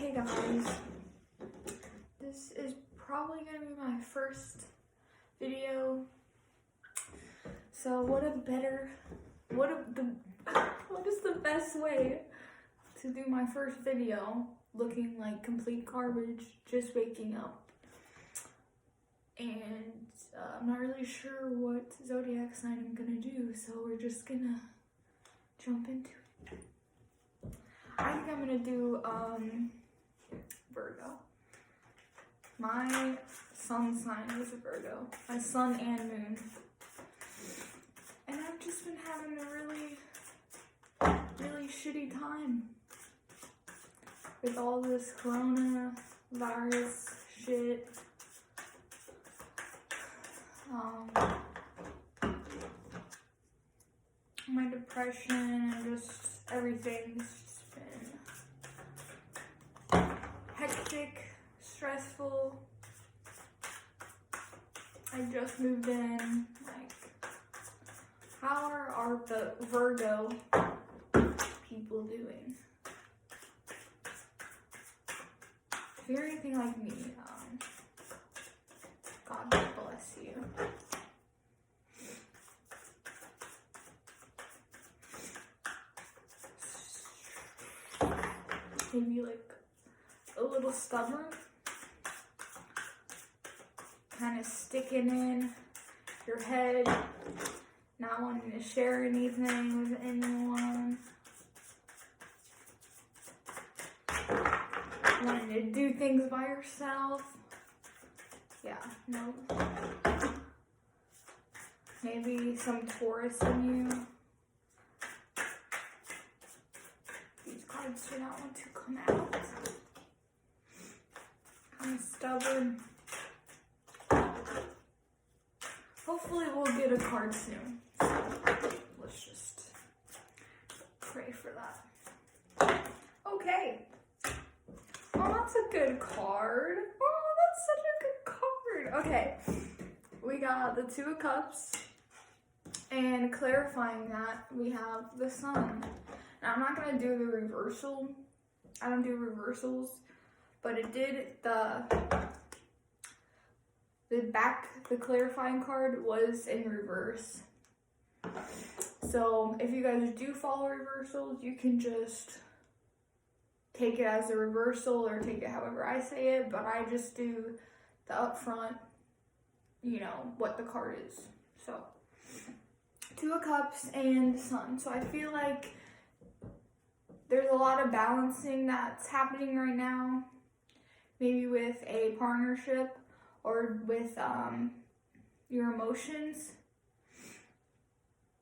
Okay guys, this is probably going to be my first video, so what is the best way to do my first video looking like complete garbage, just waking up? And I'm not really sure what zodiac sign I'm gonna do, so we're just gonna jump into it. I think I'm gonna do Virgo. My sun sign is a Virgo. My sun and moon. And I've just been having a really shitty time with all this coronavirus shit. My depression and just everything's just been hectic, stressful. I just moved in. Like, how are the Virgo people doing? If you're anything like me, God bless you. Maybe like a little stubborn, kind of sticking in your head, not wanting to share anything with anyone, wanting to do things by yourself. Yeah, no. Maybe some Taurus in you. These cards do not want to come out. I'm stubborn. Hopefully we'll get a card soon. So let's just pray for that. Okay. Oh, that's a good card. Oh, that's such a good card. Okay. We got the Two of Cups. And clarifying that, we have the Sun. Now, I'm not going to do the reversal. I don't do reversals. But it did, the clarifying card was in reverse. So, if you guys do follow reversals, you can just take it as a reversal or take it however I say it. But I just do the upfront, you know, what the card is. So, Two of Cups and Sun. So I feel like there's a lot of balancing that's happening right now. Maybe with a partnership or with your emotions.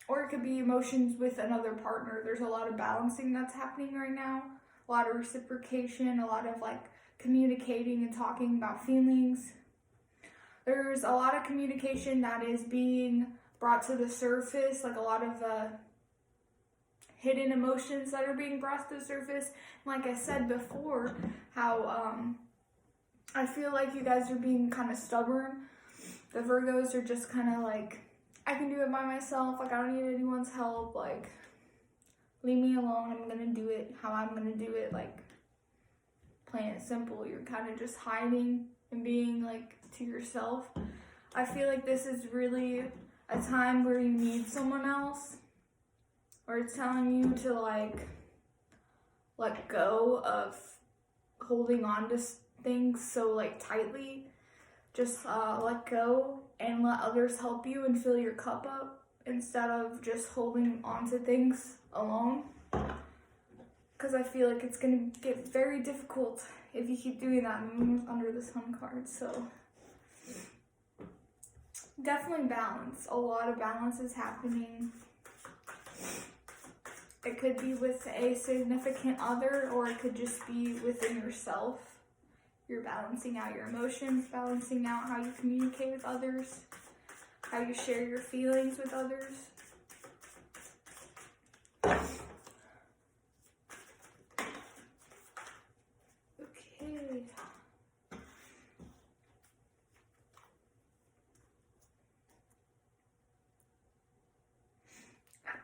Or it could be emotions with another partner. There's a lot of balancing that's happening right now. A lot of reciprocation, a lot of like communicating and talking about feelings. There's a lot of communication that is being brought to the surface, like a lot of hidden emotions that are being brought to the surface. Like I said before, how I feel like you guys are being kind of stubborn. The Virgos are just kind of like, I can do it by myself, like I don't need anyone's help, like leave me alone, I'm gonna do it how I'm gonna do it, like plain and simple. You're kind of just hiding and being like to yourself. I feel like this is really a time where you need someone else, or it's telling you to like let go of holding on to things so like tightly. Just let go and let others help you and fill your cup up instead of just holding on to things alone. Because I feel like it's going to get very difficult if you keep doing that. The moon is under the Sun card, so definitely balance. A lot of balance is happening. It could be with a significant other, or it could just be within yourself. You're balancing out your emotions, balancing out how you communicate with others, how you share your feelings with others. Okay.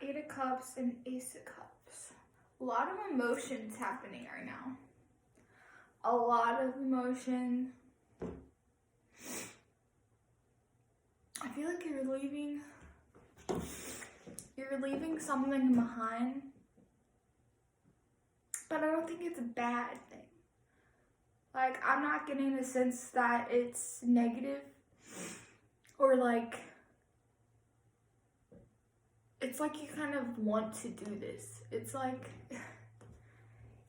Eight of Cups and Ace of Cups. A lot of emotions happening right now. a lot of emotion. I feel like you're leaving something behind, but I don't think it's a bad thing. Like, I'm not getting the sense that it's negative, or like, it's like you kind of want to do this. It's like,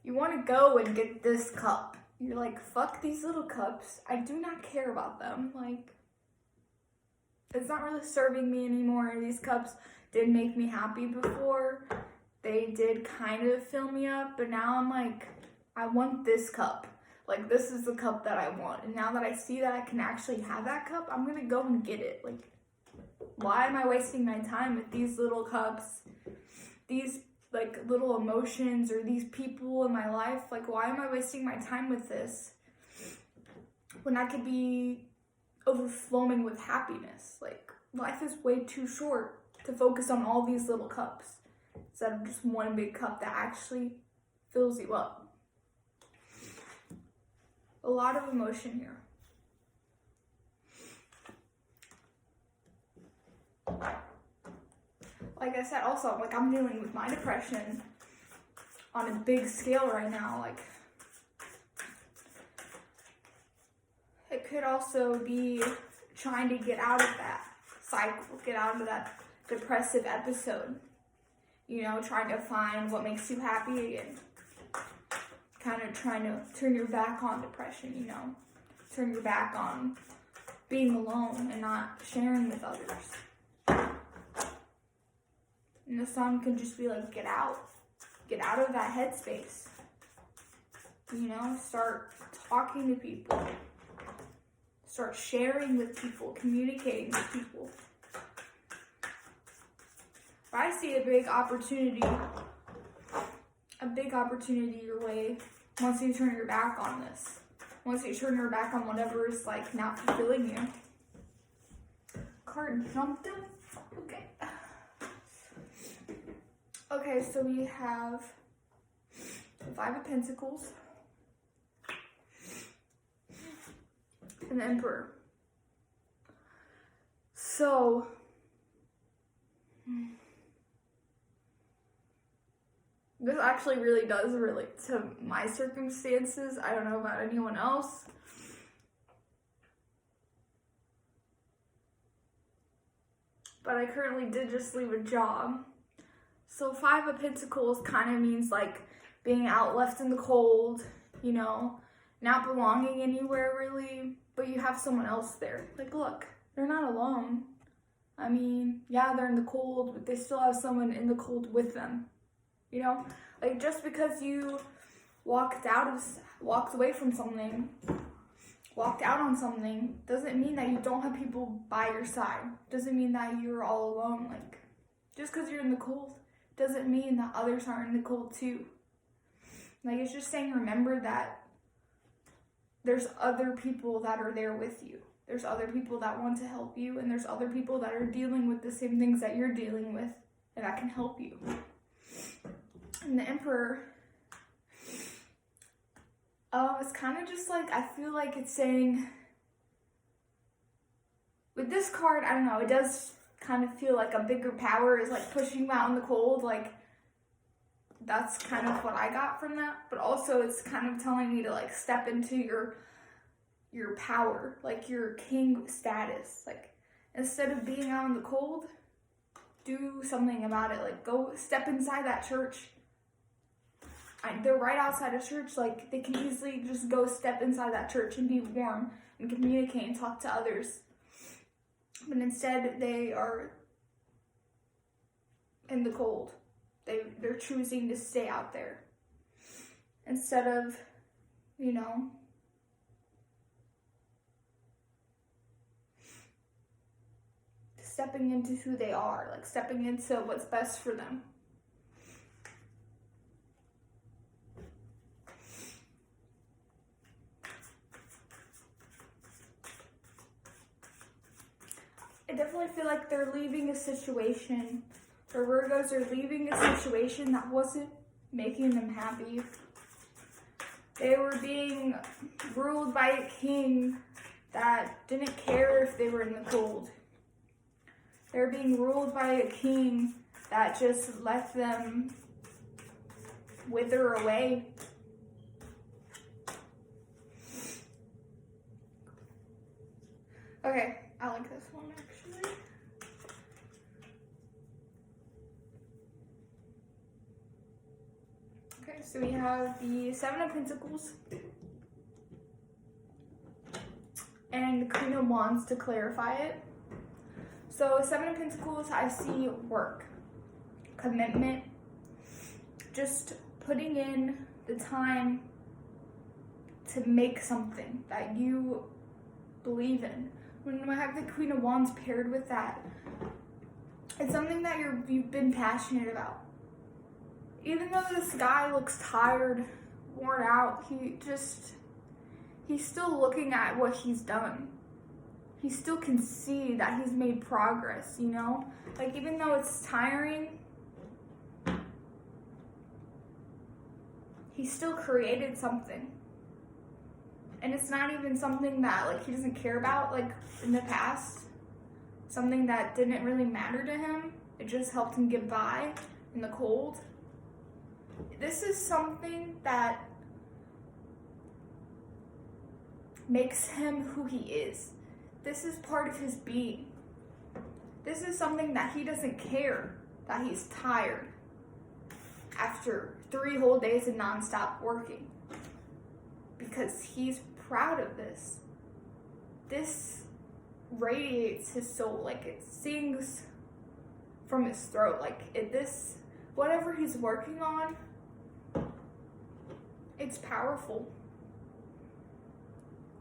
you want to go and get this cup. You're like, fuck these little cups. I do not care about them. Like, it's not really serving me anymore. These cups did make me happy before. They did kind of fill me up, but now I'm like, I want this cup. Like, this is the cup that I want. And now that I see that I can actually have that cup, I'm gonna go and get it. Like, why am I wasting my time with these little cups, these like little emotions, or these people in my life? Like, why am I wasting my time with this when I could be overflowing with happiness? Like, life is way too short to focus on all these little cups instead of just one big cup that actually fills you up. A lot of emotion here. Like I said, also, like, I'm dealing with my depression on a big scale right now. Like, it could also be trying to get out of that cycle, get out of that depressive episode. You know, trying to find what makes you happy and kind of trying to turn your back on depression, you know. Turn your back on being alone and not sharing with others. And the song can just be like, get out of that headspace. You know, start talking to people. Start sharing with people, communicating with people. But I see a big opportunity your way once you turn your back on this. Once you turn your back on whatever is like not fulfilling you. Card jumped in. Okay. Okay, so we have the Five of Pentacles and the Emperor. So, this actually really does relate to my circumstances. I don't know about anyone else. But I currently did just leave a job. So Five of Pentacles kind of means like being out left in the cold, you know, not belonging anywhere really, but you have someone else there. Like, look, they're not alone. I mean, yeah, they're in the cold, but they still have someone in the cold with them. You know, like, just because you walked away from something, walked out on something, doesn't mean that you don't have people by your side. Doesn't mean that you're all alone. Like, just because you're in the cold doesn't mean that others aren't in the cold too. Like, it's just saying, remember that there's other people that are there with you. There's other people that want to help you, and there's other people that are dealing with the same things that you're dealing with, and that can help you. And the Emperor, it's kind of just like, I feel like it's saying, with this card, I don't know, it does kind of feel like a bigger power is like pushing you out in the cold. Like, that's kind of what I got from that. But also it's kind of telling me to like step into your power, like your king status. Like, instead of being out in the cold, do something about it. Like, go step inside that church. They're right outside a church. Like, they can easily just go step inside that church and be warm and communicate and talk to others. But instead, they are in the cold. They're choosing to stay out there instead of, you know, stepping into who they are, like stepping into what's best for them. I definitely feel like they're leaving a situation, or Virgos are leaving a situation that wasn't making them happy. They were being ruled by a king that didn't care if they were in the cold. They were being ruled by a king that just let them wither away. Okay, I like this one actually. Okay, so we have the Seven of Pentacles and the Queen of Wands to clarify it. So Seven of Pentacles, I see work, commitment, just putting in the time to make something that you believe in. When I have the Queen of Wands paired with that, it's something that you've been passionate about. Even though this guy looks tired, worn out, he's still looking at what he's done. He still can see that he's made progress, you know? Like, even though it's tiring, he still created something. And it's not even something that, like, he doesn't care about, like, in the past. Something that didn't really matter to him. It just helped him get by in the cold. This is something that makes him who he is. This is part of his being. This is something that he doesn't care that he's tired after 3 whole days of nonstop working. Because he's proud of this. This radiates his soul, like it sings from his throat. Like whatever he's working on, it's powerful.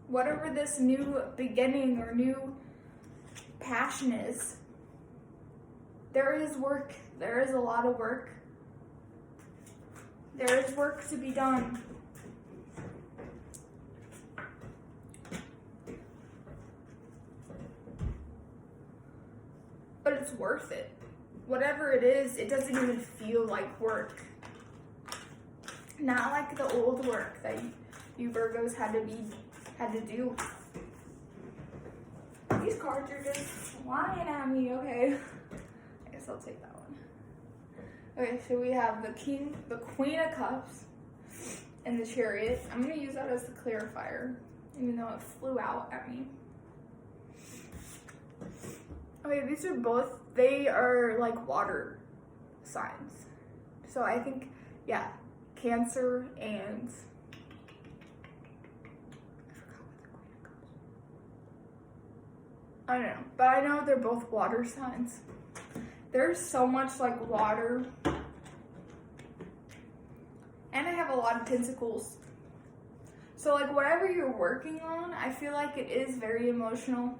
Whatever this new beginning or new passion is, there is work. There is a lot of work. There is work to be done. But it's worth it. Whatever it is, it doesn't even feel like work. Not like the old work that you Virgos had to do. These cards are just flying at me. Okay, I guess I'll take that one. Okay, so we have the Queen of Cups, and the Chariot. I'm gonna use that as the clarifier, even though it flew out at me. Okay, these are both, they are like water signs. So I think, yeah, Cancer and I don't know, but I know they're both water signs. There's so much like water. And I have a lot of pentacles. So like whatever you're working on, I feel like it is very emotional.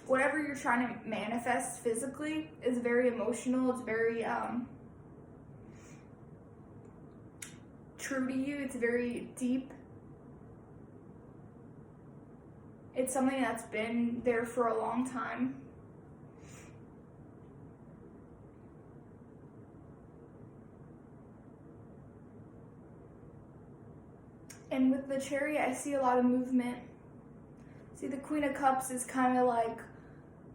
Whatever you're trying to manifest physically is very emotional. It's very true to you. It's very deep. It's something that's been there for a long time. And with the Chariot, I see a lot of movement. See, the Queen of Cups is kind of like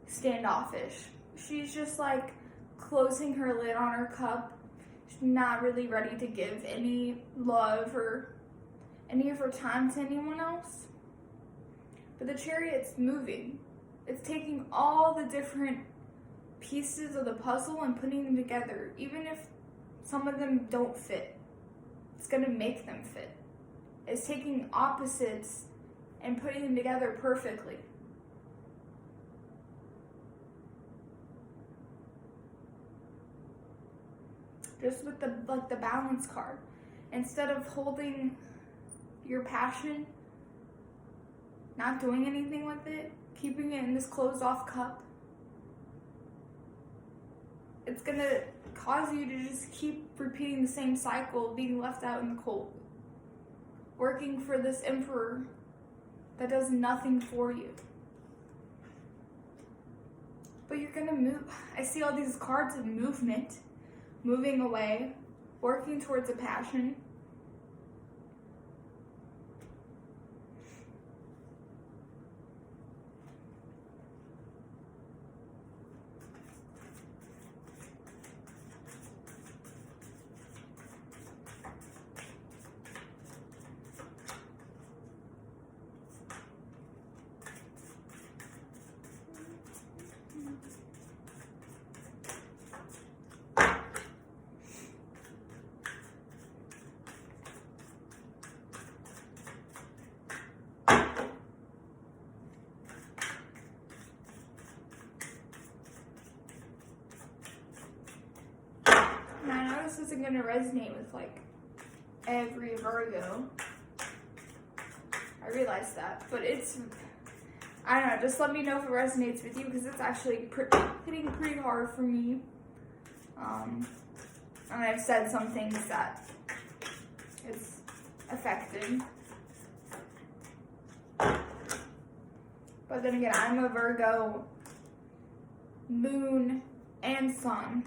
standoffish. She's just like closing her lid on her cup. She's not really ready to give any love or any of her time to anyone else. But the Chariot's moving. It's taking all the different pieces of the puzzle and putting them together. Even if some of them don't fit, it's gonna make them fit. It's taking opposites and putting them together perfectly. Just with the balance card. Instead of holding your passion, not doing anything with it, keeping it in this closed off cup, it's gonna cause you to just keep repeating the same cycle of being left out in the cold. Working for this emperor that does nothing for you. But you're gonna move. I see all these cards of movement, moving away, working towards a passion. this isn't going to resonate with like every Virgo. I realize that, but it's, I don't know, just let me know if it resonates with you, because it's actually hitting pretty hard for me. And I've said some things that it's affected. But then again, I'm a Virgo moon and sun.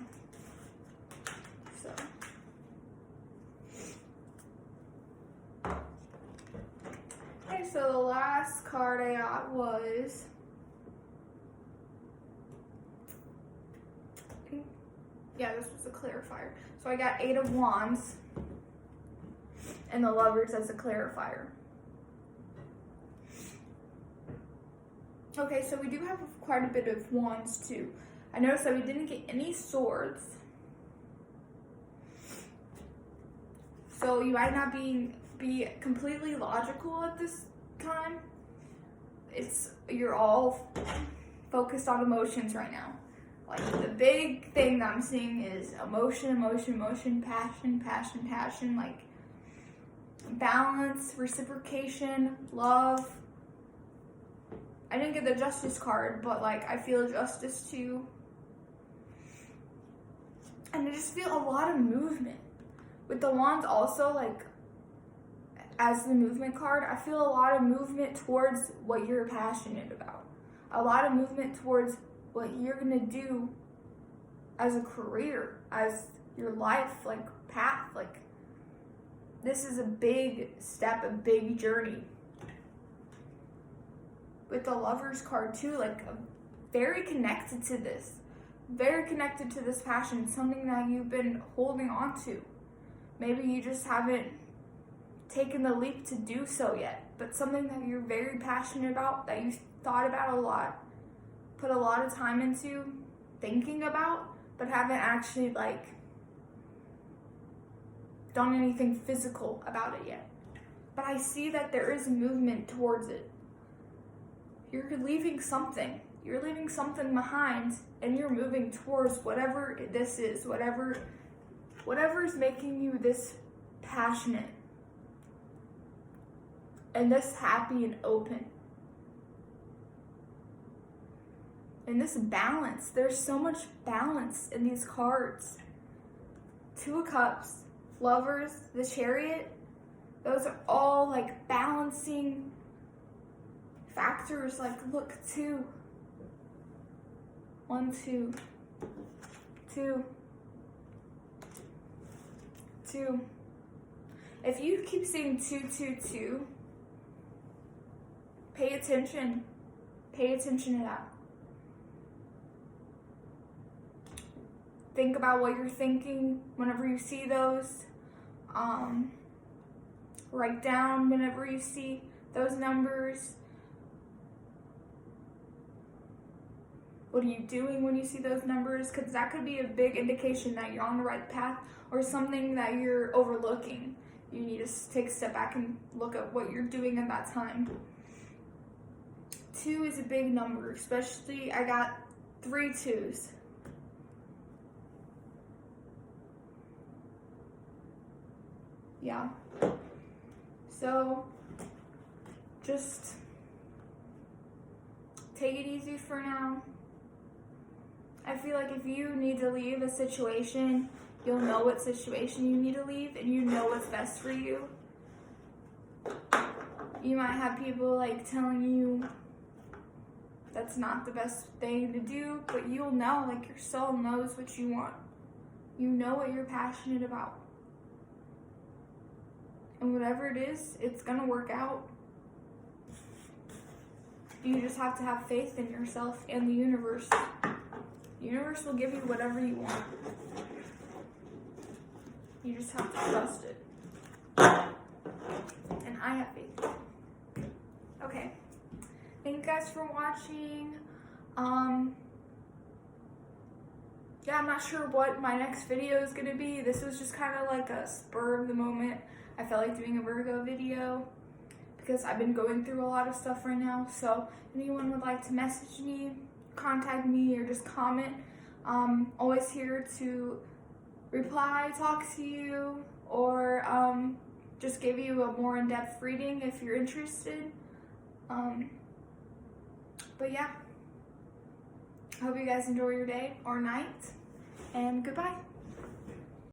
So. Okay, so the last card I got was, yeah, this was a clarifier. So I got 8 of Wands and the Lovers as a clarifier. Okay, so we do have quite a bit of Wands too. I noticed that we didn't get any Swords. So you might not be completely logical at this time. You're all focused on emotions right now. Like, the big thing that I'm seeing is emotion, passion, like balance, reciprocation, love. I didn't get the Justice card, but like I feel justice too. And I just feel a lot of movement. With the Wands also, like, as the movement card, I feel a lot of movement towards what you're passionate about. A lot of movement towards what you're gonna do as a career, as your life, like, path. Like, this is a big step, a big journey. With the Lovers card too, like, very connected to this. Very connected to this passion, something that you've been holding on to. Maybe you just haven't taken the leap to do so yet, but something that you're very passionate about, that you thought about a lot, put a lot of time into thinking about, but haven't actually like done anything physical about it yet. But I see that there is movement towards it. You're leaving something. You're leaving something behind, and you're moving towards whatever this is, whatever's making you this passionate and this happy and open. And this balance, there's so much balance in these cards. 2 of Cups, Lovers, the Chariot, those are all like balancing factors. Like, look, 2, 1, 2, 2, 2. If you keep seeing 2, 2, 2, pay attention to that. Think about what you're thinking whenever you see those. Write down whenever you see those numbers. What are you doing when you see those numbers? Because that could be a big indication that you're on the right path, or something that you're overlooking. You need to take a step back and look at what you're doing at that time. 2 is a big number, especially I got 3 2s. Yeah. So just take it easy for now. I feel like if you need to leave a situation, you'll know what situation you need to leave, and you know what's best for you. You might have people like telling you that's not the best thing to do, but you'll know, like, your soul knows what you want. You know what you're passionate about. And whatever it is, it's gonna work out. You just have to have faith in yourself and the universe. The universe will give you whatever you want. You just have to trust it. And I have faith. Okay. Thank you guys for watching. Yeah, I'm not sure what my next video is gonna be. This was just kind of like a spur of the moment. I felt like doing a Virgo video because I've been going through a lot of stuff right now. So if anyone would like to message me, contact me, or just comment, always here to reply, talk to you, or just give you a more in-depth reading if you're interested. But yeah, I hope you guys enjoy your day or night, and goodbye.